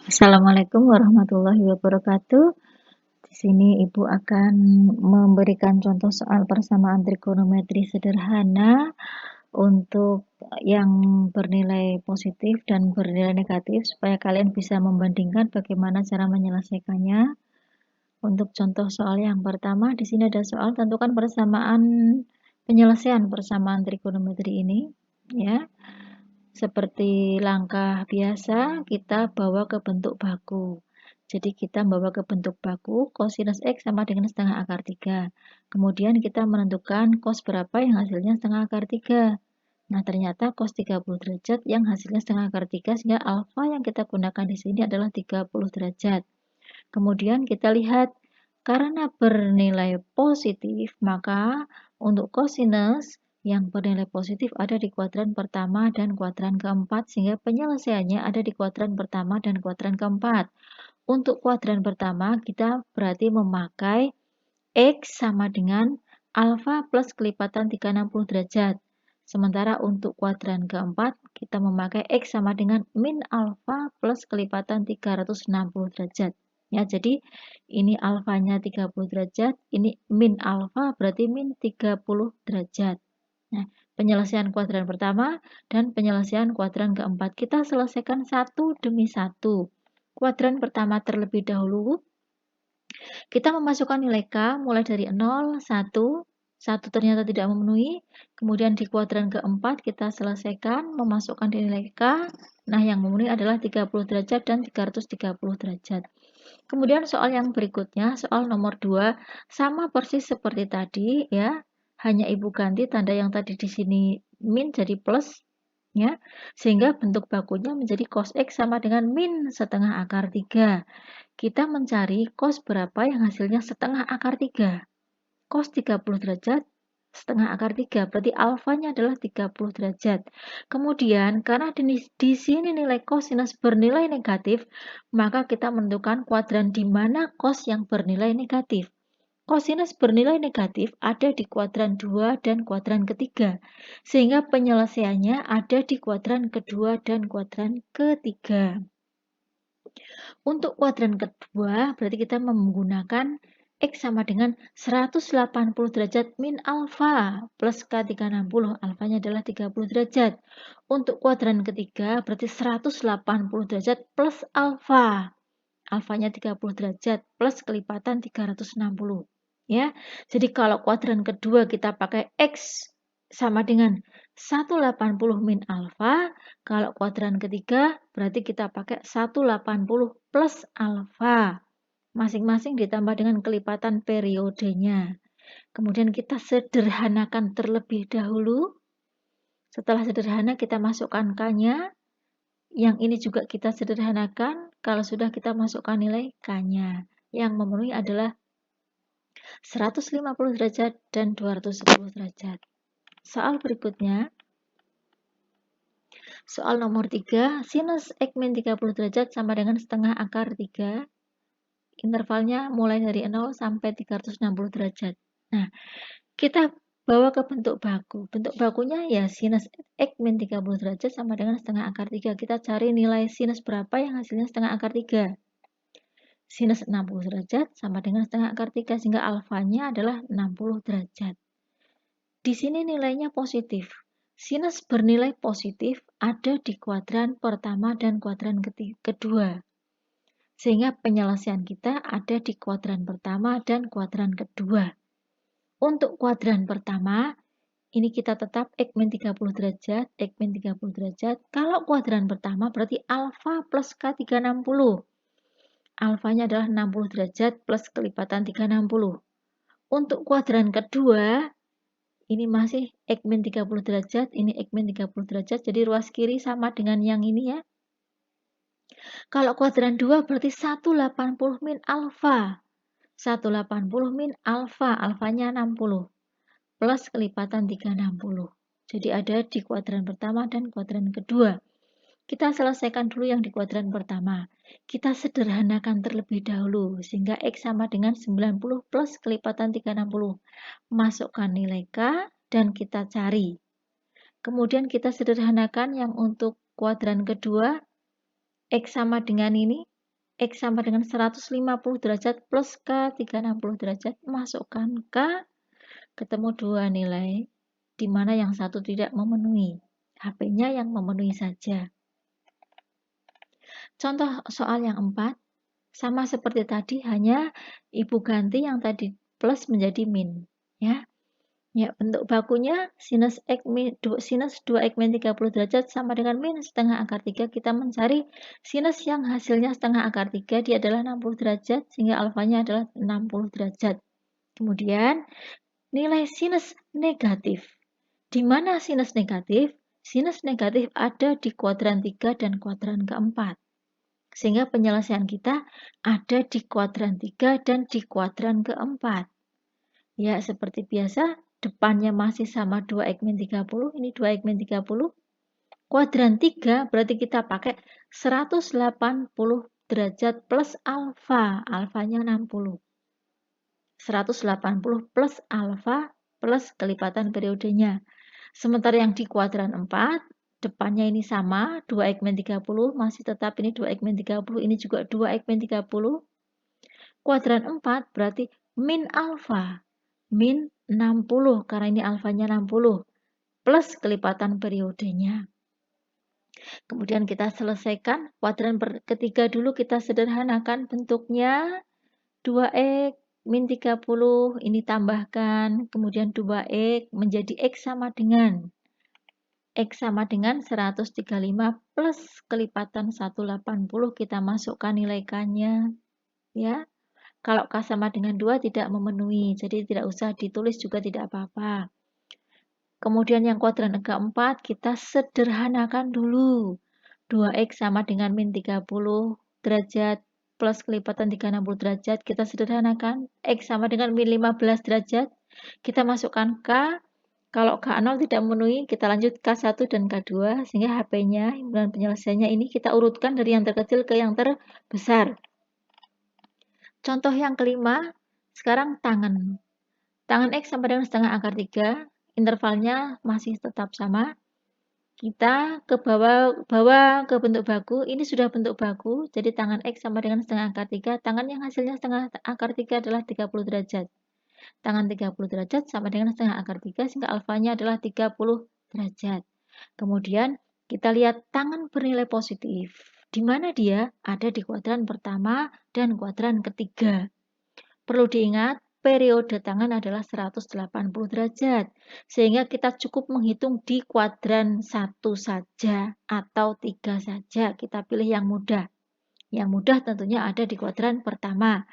Assalamualaikum warahmatullahi wabarakatuh. Di sini Ibu akan memberikan contoh soal persamaan trigonometri sederhana untuk yang bernilai positif dan bernilai negatif supaya kalian bisa membandingkan bagaimana cara menyelesaikannya. Untuk contoh soal yang pertama, di sini ada soal tentukan penyelesaian persamaan trigonometri ini, ya. Seperti langkah biasa, kita bawa ke bentuk baku. Jadi kita bawa ke bentuk baku, kosinus X sama dengan setengah akar 3. Kemudian kita menentukan cos berapa yang hasilnya setengah akar 3. Nah, ternyata cos 30 derajat yang hasilnya setengah akar 3, sehingga alfa yang kita gunakan di sini adalah 30 derajat. Kemudian kita lihat, karena bernilai positif, maka untuk kosinus yang bernilai positif ada di kuadran pertama dan kuadran keempat, sehingga penyelesaiannya ada di kuadran pertama dan kuadran keempat. Untuk kuadran pertama, kita berarti memakai X sama dengan alfa plus kelipatan 360 derajat. Sementara untuk kuadran keempat, kita memakai X sama dengan min alfa plus kelipatan 360 derajat. Ya, jadi ini alfanya 30 derajat, ini min alfa berarti min 30 derajat. Nah, penyelesaian kuadran pertama dan penyelesaian kuadran keempat. Kita selesaikan satu demi satu. Kuadran pertama terlebih dahulu. Kita memasukkan nilai K mulai dari 0, 1, 1 ternyata tidak memenuhi. Kemudian di kuadran keempat kita selesaikan memasukkan nilai K. Nah, yang memenuhi adalah 30 derajat dan 330 derajat. Kemudian soal yang berikutnya, soal nomor 2, sama persis seperti tadi ya. Hanya Ibu ganti tanda yang tadi di sini min jadi plus ya. Sehingga bentuk bakunya menjadi cos X sama dengan min setengah akar 3. Kita mencari cos berapa yang hasilnya setengah akar 3. Cos 30 derajat setengah akar 3, berarti alfanya adalah 30 derajat. Kemudian, karena di sini nilai kosinus bernilai negatif, maka kita menentukan kuadran di mana cos yang bernilai negatif. Kosinus bernilai negatif ada di kuadran 2 dan kuadran ketiga, sehingga penyelesaiannya ada di kuadran kedua dan kuadran ketiga. Untuk kuadran kedua, berarti kita menggunakan X sama dengan 180 derajat min alfa plus K360. Alfanya adalah 30 derajat. Untuk kuadran ketiga, berarti 180 derajat plus alfa. Alfanya 30 derajat plus kelipatan 360. Ya, jadi kalau kuadran kedua kita pakai X sama dengan 180 min alfa, kalau kuadran ketiga berarti kita pakai 180 plus alfa. Masing-masing ditambah dengan kelipatan periodenya. Kemudian kita sederhanakan terlebih dahulu. Setelah sederhana kita masukkan K-nya. Yang ini juga kita sederhanakan. Kalau sudah kita masukkan nilai K-nya. Yang memenuhi adalah 150 derajat dan 210 derajat. Soal berikutnya. Soal nomor 3, sinus X min 30 derajat sama dengan setengah akar 3. Intervalnya mulai dari 0 sampai 360 derajat. Nah, kita bawa ke bentuk baku. Bentuk bakunya ya sinus X min 30 derajat sama dengan setengah akar 3. Kita cari nilai sinus berapa yang hasilnya setengah akar 3. Sinus 60 derajat sama dengan setengah akar 3, sehingga alfanya adalah 60 derajat. Di sini nilainya positif. Sinus bernilai positif ada di kuadran pertama dan kuadran kedua. Sehingga penyelesaian kita ada di kuadran pertama dan kuadran kedua. Untuk kuadran pertama, ini kita tetap X min 30 derajat, X min 30 derajat. Kalau kuadran pertama berarti alfa plus K360. Alfanya adalah 60 derajat plus kelipatan 360. Untuk kuadran kedua, ini masih X min 30 derajat, ini X min 30 derajat, jadi ruas kiri sama dengan yang ini ya. Kalau kuadran 2 berarti 180 min alfa. 180 min alfa, alfanya 60. Plus kelipatan 360. Jadi ada di kuadran pertama dan kuadran kedua. Kita selesaikan dulu yang di kuadran pertama. Kita sederhanakan terlebih dahulu, sehingga X sama dengan 90 plus kelipatan 360. Masukkan nilai K dan kita cari. Kemudian kita sederhanakan yang untuk kuadran kedua, X sama dengan ini, X sama dengan 150 derajat plus K 360 derajat, masukkan K, ketemu dua nilai, di mana yang satu tidak memenuhi. HP-nya yang memenuhi saja. Contoh soal yang 4, sama seperti tadi, hanya Ibu ganti yang tadi plus menjadi min. Ya, bentuk bakunya sinus 2x min 30 derajat sama dengan min setengah akar 3. Kita mencari sinus yang hasilnya setengah akar 3, dia adalah 60 derajat, sehingga alfanya adalah 60 derajat. Kemudian, nilai sinus negatif. Di mana sinus negatif? Sinus negatif ada di kuadran 3 dan kuadran keempat. Sehingga penyelesaian kita ada di kuadran 3 dan di kuadran keempat. Ya, seperti biasa, depannya masih sama 2x min 30, ini 2x min 30. Kuadran 3 berarti kita pakai 180 derajat plus alfa, alfanya 60. 180 plus alfa plus kelipatan periodenya. Sementara yang di kuadran 4, depannya ini sama, 2x min 30, masih tetap ini 2x min 30, ini juga 2x min 30. Kuadran 4 berarti min alfa, min 60, karena ini alfanya 60, plus kelipatan periodenya. Kemudian kita selesaikan, kuadran ketiga dulu kita sederhanakan bentuknya, 2x min 30, ini tambahkan, kemudian 2x menjadi x sama dengan 135 plus kelipatan 180, kita masukkan nilai K-nya, ya. Kalau K sama dengan 2 tidak memenuhi, jadi tidak usah ditulis juga tidak apa-apa. Kemudian yang kuadran keempat kita sederhanakan dulu. 2x sama dengan min 30 derajat plus kelipatan 360 derajat, kita sederhanakan. X sama dengan min 15 derajat, kita masukkan K. Kalau K0 tidak memenuhi, kita lanjut K1 dan K2, sehingga HP-nya, himpunan penyelesaiannya ini kita urutkan dari yang terkecil ke yang terbesar. Contoh yang kelima, sekarang tangan. Tangan X sama dengan setengah akar 3, intervalnya masih tetap sama. Kita ke bawah ke bentuk baku, ini sudah bentuk baku, jadi tangan X sama dengan setengah akar 3, tangan yang hasilnya setengah akar 3 adalah 30 derajat. Tangan 30 derajat sama dengan setengah akar 3, sehingga alfanya adalah 30 derajat. Kemudian kita lihat tangan bernilai positif. Di mana dia? Ada di kuadran pertama dan kuadran ketiga. Perlu diingat, periode tangan adalah 180 derajat. Sehingga kita cukup menghitung di kuadran 1 saja atau 3 saja. Kita pilih yang mudah. Yang mudah tentunya ada di kuadran pertama.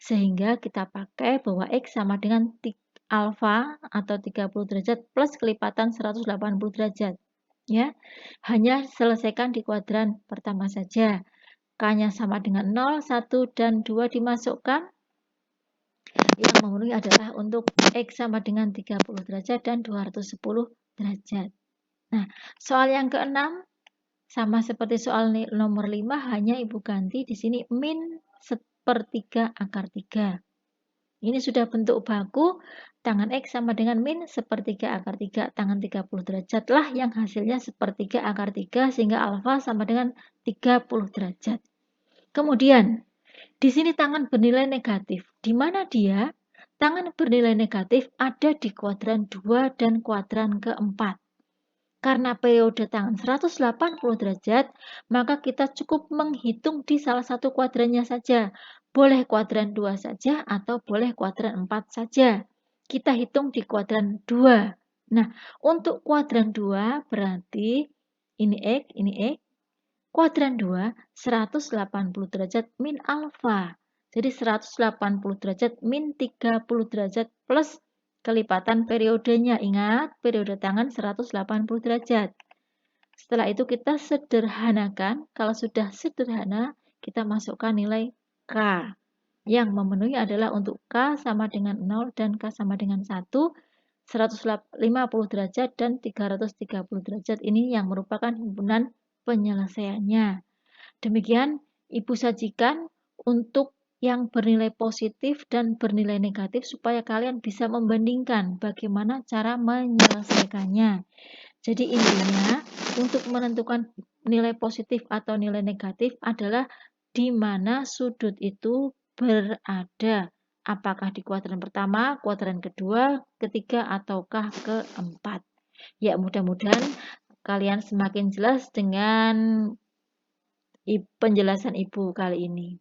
Sehingga kita pakai bahwa X sama dengan alfa atau 30 derajat plus kelipatan 180 derajat. Ya, hanya selesaikan di kuadran pertama saja. K-nya sama dengan 0, 1, dan 2 dimasukkan. Yang memenuhi adalah untuk X sama dengan 30 derajat dan 210 derajat. Nah, soal yang keenam, sama seperti soal nomor 5, hanya Ibu ganti di sini min sepertiga akar 3. Ini sudah bentuk baku, tangan X sama dengan min sepertiga akar 3, tangan 30 derajat lah yang hasilnya sepertiga akar 3, sehingga alfa sama dengan 30 derajat. Kemudian, di sini tangan bernilai negatif. Di mana dia? Tangan bernilai negatif ada di kuadran 2 dan kuadran keempat. Karena periode tangan 180 derajat, maka kita cukup menghitung di salah satu kuadrannya saja. Boleh kuadran 2 saja atau boleh kuadran 4 saja. Kita hitung di kuadran 2. Nah, untuk kuadran 2 berarti ini X, ini X. Kuadran 2, 180 derajat min alfa. Jadi 180 derajat min 30 derajat plus kelipatan periodenya. Ingat, periode tangan 180 derajat. Setelah itu kita sederhanakan. Kalau sudah sederhana, kita masukkan nilai K. Yang memenuhi adalah untuk K sama dengan 0 dan K sama dengan 1, 150 derajat dan 330 derajat. Ini yang merupakan himpunan penyelesaiannya. Demikian Ibu sajikan untuk yang bernilai positif dan bernilai negatif supaya kalian bisa membandingkan bagaimana cara menyelesaikannya. Jadi intinya untuk menentukan nilai positif atau nilai negatif adalah di mana sudut itu berada. Apakah di kuadran pertama, kuadran kedua, ketiga, ataukah keempat. Ya, mudah-mudahan kalian semakin jelas dengan penjelasan Ibu kali ini.